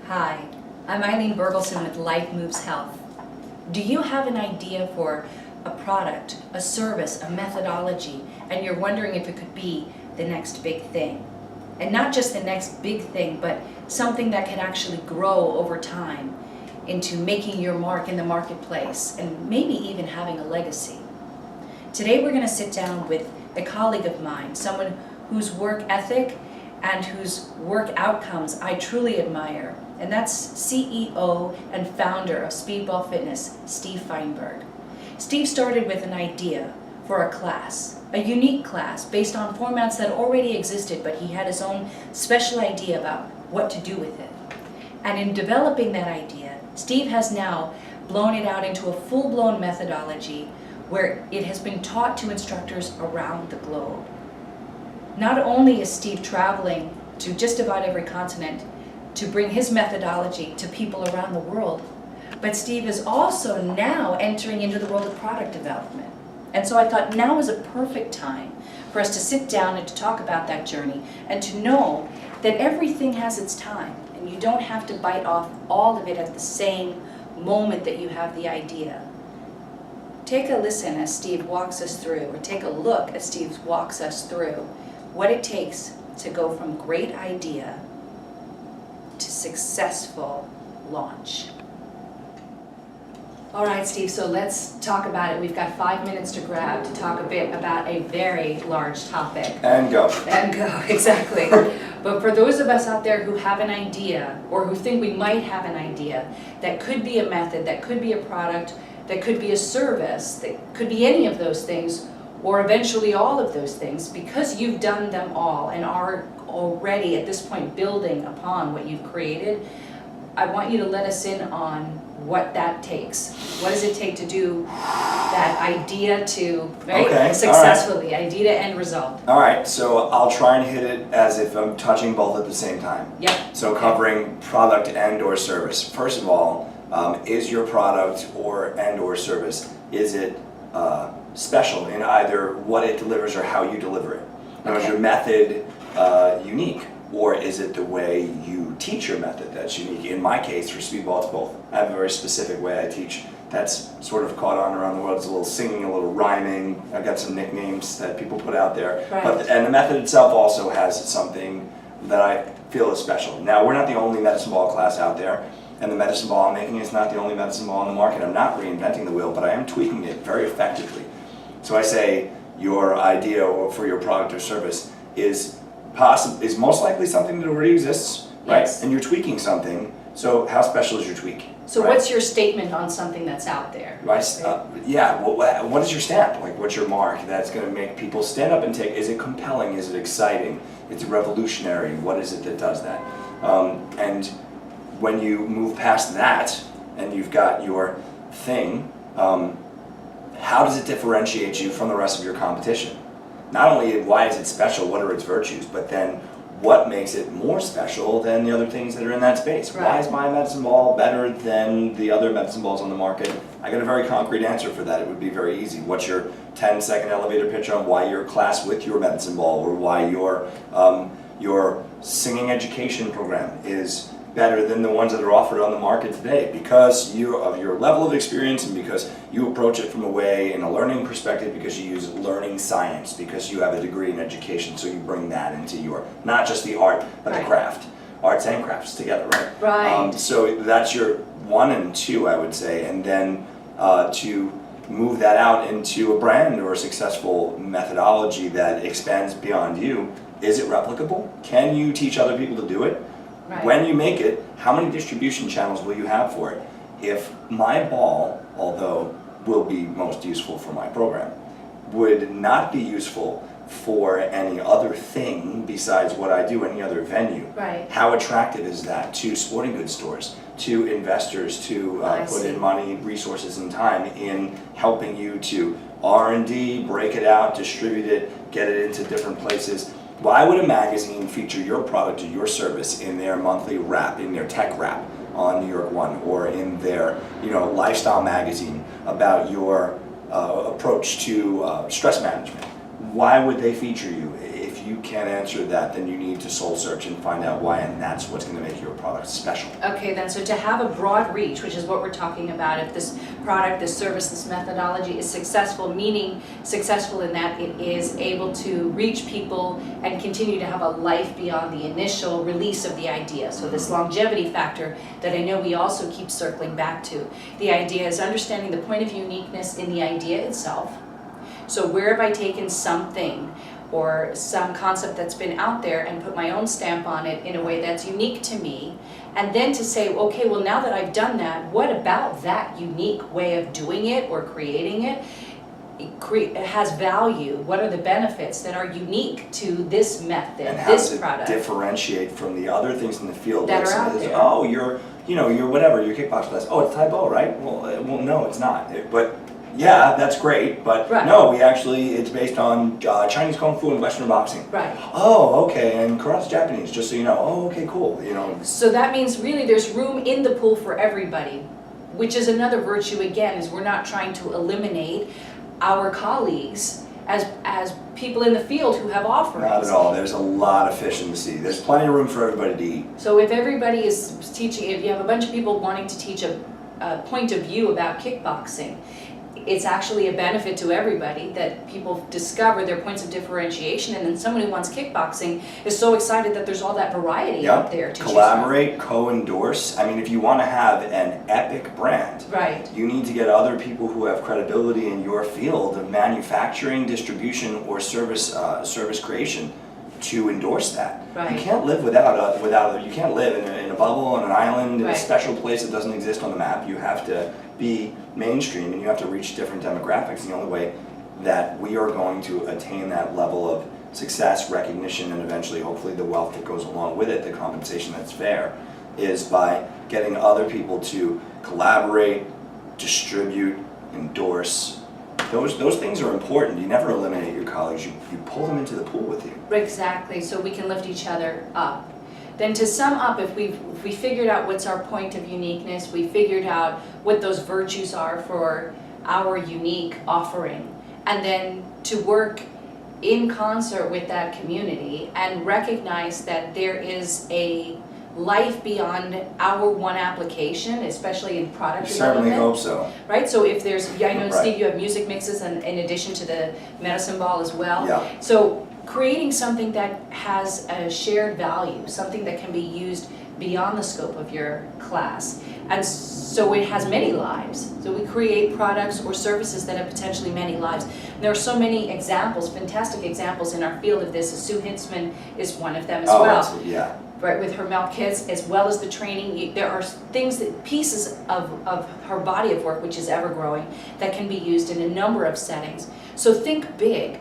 Hi, I'm Ilene Bergelson with Life Moves Health. Do you have an idea for a product, a service, a methodology, and you're wondering if it could be the next big thing? And not just the next big thing, but something that can actually grow over time into making your mark in the marketplace and maybe even having a legacy. Today we're going to sit down with a colleague of mine, someone whose work ethic and whose work outcomes I truly admire, and that's CEO and founder of Speedball Fitness, Steve Feinberg. Steve started with an idea for a class, a unique class based on formats that already existed, but he had his own special idea about what to do with it. And in developing that idea, Steve has now blown it out into a full-blown methodology where it has been taught to instructors around the globe. Not only is Steve traveling to just about every continent to bring his methodology to people around the world, but Steve is also now entering into the world of product development. And so I thought now is a perfect time for us to sit down and to talk about that journey and to know that everything has its time and you don't have to bite off all of it at the same moment that you have the idea. Take a listen as Steve walks us through, or take a look as Steve walks us through what it takes to go from great idea to successful launch. All right, Steve, so let's talk about it. We've got 5 minutes to grab to talk a bit about a very large topic. And go. And go, exactly. But for those of us out there who have an idea, or who think we might have an idea, that could be a method, that could be a product, that could be a service, that could be any of those things, or eventually all of those things, because you've done them all and are already at this point building upon what you've created, I want you to let us in on what that takes. What does it take to do that idea to, right? Okay, Successfully, idea to end result. All right, so I'll try and hit it as if I'm touching both at the same time. Yep. So covering product and or service. First of all, is your product or service, is it special in either what it delivers or how you deliver it? Now, is your method unique, or is it the way you teach your method that's unique? In my case, for Speedball, it's both. I have a very specific way I teach that's sort of caught on around the world. It's a little singing, a little rhyming. I've got some nicknames that people put out there. Right. And the method itself also has something that I feel is special. Now, we're not the only medicine ball class out there, and the medicine ball I'm making is not the only medicine ball on the market. I'm not reinventing the wheel, but I am tweaking it very effectively. So I say your idea for your product or service is most likely something that already exists, right? Yes. And you're tweaking something. So how special is your tweak? So right? what's your statement on something that's out there? Right. Yeah. What is your stamp? Like, what's your mark that's going to make people stand up and take? Is it compelling? Is it exciting? Is it revolutionary? What is it that does that? And when you move past that and you've got your thing, how does it differentiate you from the rest of your competition? Not only why is it special, what are its virtues, but then what makes it more special than the other things that are in that space? Right. Why is my medicine ball better than the other medicine balls on the market? I got a very concrete answer for that. It would be very easy. What's your 10-second elevator pitch on why your class with your medicine ball, or why your singing education program is better than the ones that are offered on the market today? Because of your level of experience, and because you approach it from in a learning perspective, because you use learning science, because you have a degree in education, so you bring that into your, not just the art, but the craft. Arts and crafts together, right? Right. So that's your 1 and 2, I would say, and then to move that out into a brand or a successful methodology that expands beyond you. Is it replicable? Can you teach other people to do it? Right. When you make it, how many distribution channels will you have for it? If my ball, although will be most useful for my program, would not be useful for any other thing besides what I do, any other venue, Right. how attractive is that to sporting goods stores, to investors, to put in money, resources, and time in helping you to R&D, break it out, distribute it, get it into different places? Why would a magazine feature your product or your service in their monthly wrap, in their tech wrap on New York One, or in their lifestyle magazine about your approach to stress management? Why would they feature you if you can't answer that, then you need to soul search and find out why, and that's what's going to make your product special. Okay, then, so to have a broad reach, which is what we're talking about, if this product, this service, this methodology is successful, meaning successful in that it is able to reach people and continue to have a life beyond the initial release of the idea. So this longevity factor that I know we also keep circling back to. The idea is understanding the point of uniqueness in the idea itself. So where have I taken something or some concept that's been out there and put my own stamp on it in a way that's unique to me, and then to say, okay, well, now that I've done that, what about that unique way of doing it or creating it has value? What are the benefits that are unique to this method, And this product? how does it differentiate from the other things in the field? That Like are out somebody says, there. oh, you're whatever, your kickbox class. Oh, it's Tai Bo, right? Well, no, it's not. But yeah, that's great, but Right. no, it's based on Chinese Kung Fu and Western boxing. Right. Oh, okay, and karate's Japanese, just so you know. Oh, okay, cool, So that means really there's room in the pool for everybody, which is another virtue again, is we're not trying to eliminate our colleagues as people in the field who have offerings. Not at all. There's a lot of fish in the sea. There's plenty of room for everybody to eat. So if everybody is teaching, if you have a bunch of people wanting to teach a point of view about kickboxing, it's actually a benefit to everybody that people discover their points of differentiation, and then someone who wants kickboxing is so excited that there's all that variety out there to Collaborate, co-endorse. I mean, if you want to have an epic brand, choose from. Right. you need to get other people who have credibility in your field of manufacturing, distribution, or service creation to endorse that. Right. You can't live you can't live in a bubble on an island in Right. a special place that doesn't exist on the map. You have to be mainstream and you have to reach different demographics. The only way that we are going to attain that level of success, recognition, and eventually hopefully the wealth that goes along with it, the compensation that's fair, is by getting other people to collaborate, distribute, endorse. Those things are important. You never eliminate your colleagues. You pull them into the pool with you. Exactly, so we can lift each other up. Then to sum up, if we figured out what's our point of uniqueness, we figured out what those virtues are for our unique offering, and then to work in concert with that community and recognize that there is a life beyond our one application, especially in product I certainly development. hope so. Right, so if there's, I know Right. Steve, you have music mixes and in addition to the medicine ball as well. Yeah. So creating something that has a shared value, something that can be used beyond the scope of your class. And so it has many lives. So we create products or services that have potentially many lives. There are so many examples, fantastic examples in our field of this. Sue Hitzman is one of them as well. Absolutely, yeah. Right, with her milk kits, as well as the training, there are things pieces of her body of work, which is ever growing, that can be used in a number of settings. So think big.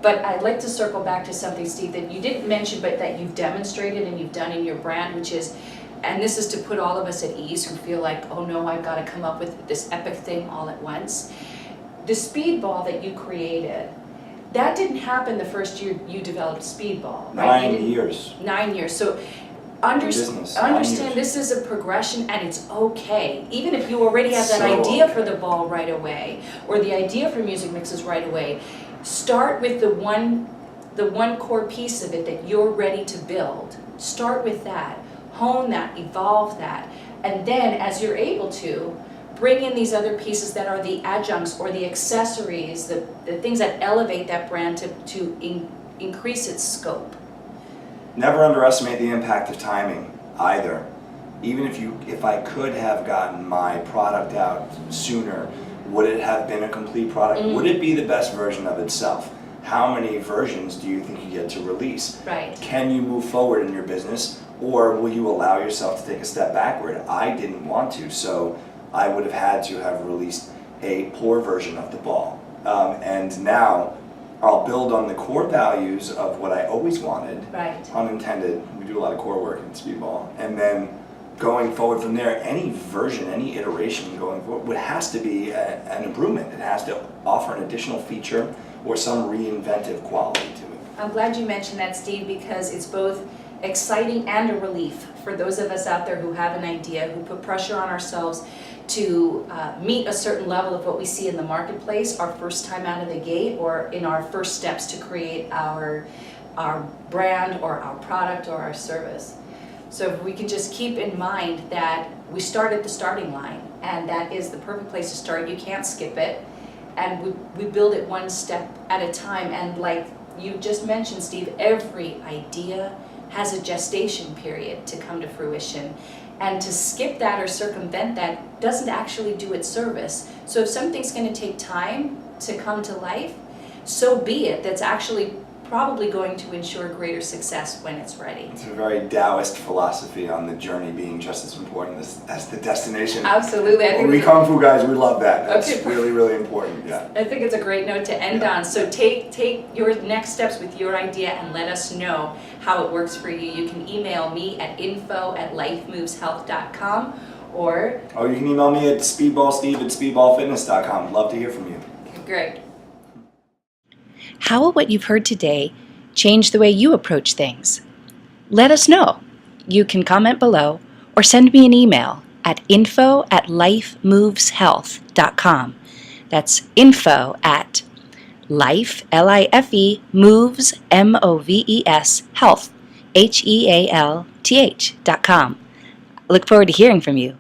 But I'd like to circle back to something, Steve, that you didn't mention, but that you've demonstrated and you've done in your brand, which is, and this is to put all of us at ease who feel like, oh no, I've got to come up with this epic thing all at once. The speedball that you created, that didn't happen the first year you developed speedball, right? 9 years. 9 years. So business, 9 understand years. this is a progression and it's okay. Even if you already have that So idea okay. for the ball right away, or the idea for music mixes right away, start with the one core piece of it that you're ready to build. Start with that, hone that, evolve that, and then as you're able to, bring in these other pieces that are the adjuncts or the accessories, the things that elevate that brand to increase its scope. Never underestimate the impact of timing either. Even if I could have gotten my product out sooner, would it have been a complete product? Would it be the best version of itself? How many versions do you think you get to release? Right. Can you move forward in your business, or will you allow yourself to take a step backward? I didn't want to, so I would have had to have released a poor version of the ball. And now I'll build on the core values of what I always wanted, Right. unintended. We do a lot of core work in Speedball. And then going forward from there, any version, any iteration going forward, has to be an improvement. It has to offer an additional feature or some reinventive quality to it. I'm glad you mentioned that, Steve, because it's both exciting and a relief for those of us out there who have an idea, who put pressure on ourselves to meet a certain level of what we see in the marketplace, our first time out of the gate, or in our first steps to create our our brand or our product or our service. So if we can just keep in mind that we start at the starting line, and that is the perfect place to start. You can't skip it, and we build it one step at a time. And like you just mentioned, Steve, every idea has a gestation period to come to fruition. And to skip that or circumvent that doesn't actually do it service. So if something's going to take time to come to life, so be it. That's actually probably going to ensure greater success when it's ready. It's a very Taoist philosophy on the journey being just as important as the destination. Absolutely. I think we Kung Fu guys, we love that. That's okay. really, really important. Yeah. I think it's a great note to end on. So take your next steps with your idea and let us know how it works for you. You can email me at info@lifemoveshealth.com or... Oh, you can email me at speedballsteve@speedballfitness.com. Love to hear from you. Great. How will what you've heard today change the way you approach things? Let us know. You can comment below or send me an email at info@lifemoveshealth.com. That's info@life, L-I-F-E, moves, M-O-V-E-S, health, H-E-A-L-T-H.com. I look forward to hearing from you.